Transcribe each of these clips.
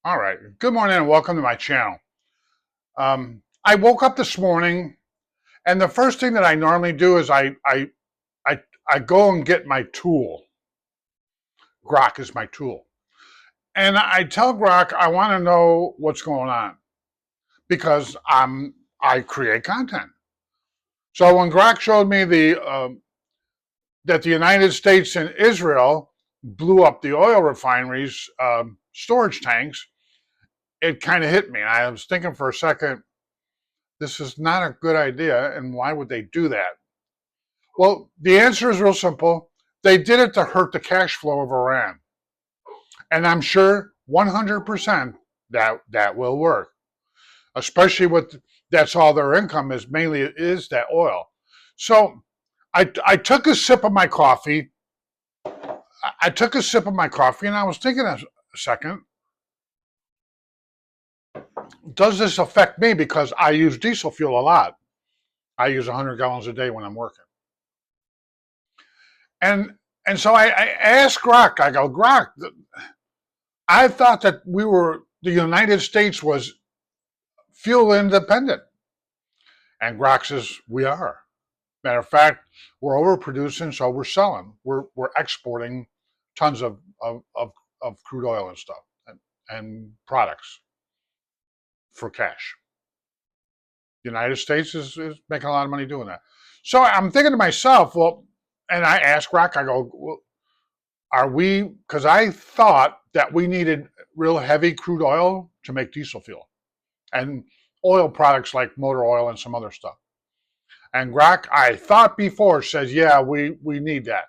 All right. Good morning and welcome to my channel. I woke up this morning, and the first thing that I normally do is I, I go and get my tool. Grok is my tool. And I tell Grok I want to know what's going on because I create content. So when Grok showed me that the United States and Israel blew up the oil refineries storage tanks, it kind of hit me. I was thinking for a second, this is not a good idea, and why would they do that? Well, the answer is real simple. They did it to hurt the cash flow of Iran. And I'm sure 100% that will work, especially with that's all their income is mainly is that oil. So I took a sip of my coffee. I took a sip of my coffee and I was thinking a second, does this affect me? Because I use diesel fuel a lot. I use 100 gallons a day when I'm working. And and so I asked Grok, I go, Grok, I thought that the United States was fuel independent. And Grok says, we are. Matter of fact, we're overproducing, so we're selling. We're exporting tons of crude oil and stuff and products for cash. The United States is making a lot of money doing that. So I'm thinking to myself, well, and I asked Grok, I go, well, are we, because I thought that we needed real heavy crude oil to make diesel fuel and oil products like motor oil and some other stuff. And Grok, I thought before, says, yeah, we need that.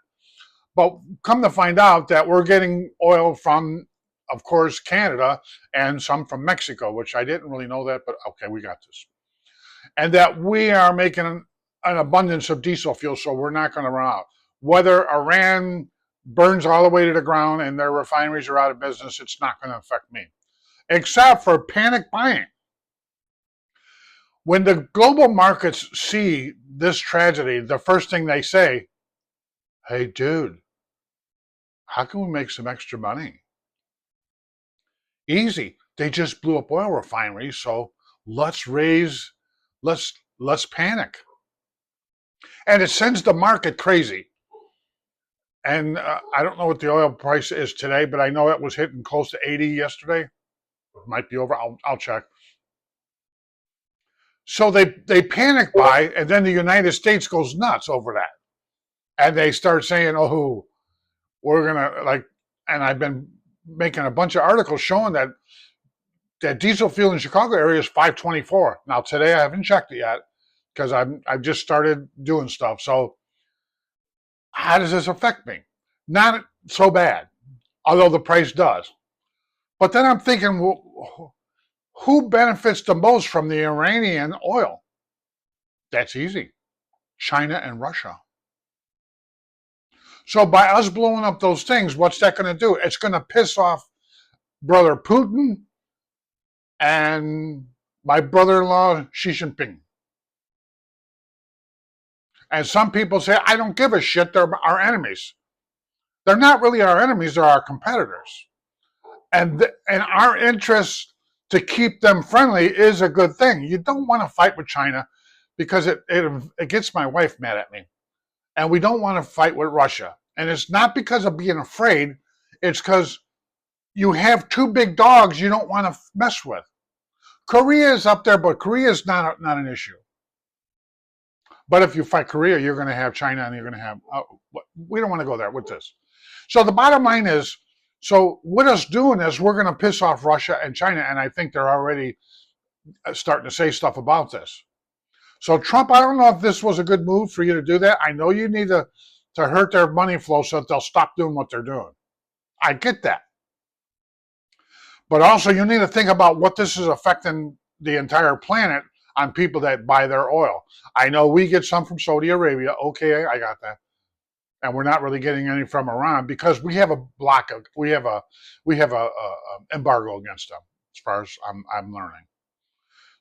But come to find out that we're getting oil from, of course, Canada and some from Mexico, which I didn't really know that, but okay, we got this. And that we are making an abundance of diesel fuel, so we're not going to run out. Whether Iran burns all the way to the ground and their refineries are out of business, it's not going to affect me, except for panic buying. When the global markets see this tragedy, the first thing they say, hey, dude, how can we make some extra money? Easy. They just blew up oil refineries, so let's raise, let's panic. And it sends the market crazy. And I don't know what the oil price is today, but I know it was hitting close to 80 yesterday. It might be over. I'll check. So they panic buy, and then the United States goes nuts over that, and they start saying, "Oh, we're gonna like." And I've been making a bunch of articles showing that diesel fuel in Chicago area is 524. Now today I haven't checked it yet because I've just started doing stuff. So how does this affect me? Not so bad, although the price does. But then I'm thinking, well, who benefits the most from the Iranian oil? That's easy. China and Russia. So by us blowing up those things, what's that going to do? It's going to piss off brother Putin and my brother-in-law Xi Jinping. And some people say, I don't give a shit, they're our enemies. They're not really our enemies, they're our competitors. And our interest to keep them friendly is a good thing. You don't want to fight with China because it gets my wife mad at me. And we don't want to fight with Russia. And it's not because of being afraid, it's because you have two big dogs you don't want to mess with. Korea is up there, but Korea is not an issue. But if you fight Korea, you're going to have China and you're going to have, we don't want to go there with this. So the bottom line is, so what us doing is we're going to piss off Russia and China, and I think they're already starting to say stuff about this. So Trump, I don't know if this was a good move for you to do that. I know you need to hurt their money flow so that they'll stop doing what they're doing. I get that. But also you need to think about what this is affecting the entire planet on people that buy their oil. I know we get some from Saudi Arabia. Okay, I got that. And we're not really getting any from Iran because we have a block of we have a embargo against them as far as I'm learning.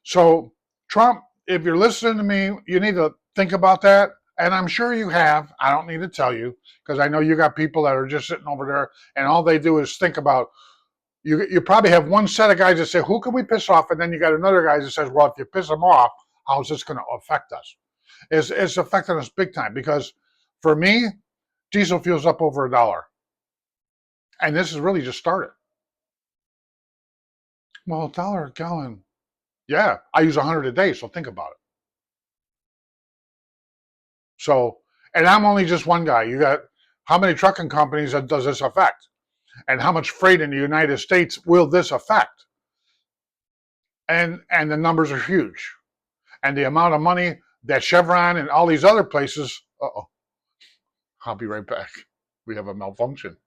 So Trump, if you're listening to me, you need to think about that. And I'm sure you have. I don't need to tell you because I know you got people that are just sitting over there and all they do is think about You probably have one set of guys that say, who can we piss off? And then you got another guy that says, well, if you piss them off, how's this going to affect us? It's affecting us big time because for me, diesel fuel's up over $1. And this has really just started. Well, $1 a gallon. Yeah, I use 100 a day, so think about it. So, and I'm only just one guy. You got how many trucking companies does this affect? And how much freight in the United States will this affect? And the numbers are huge. And the amount of money that Chevron and all these other places, I'll be right back. We have a malfunction.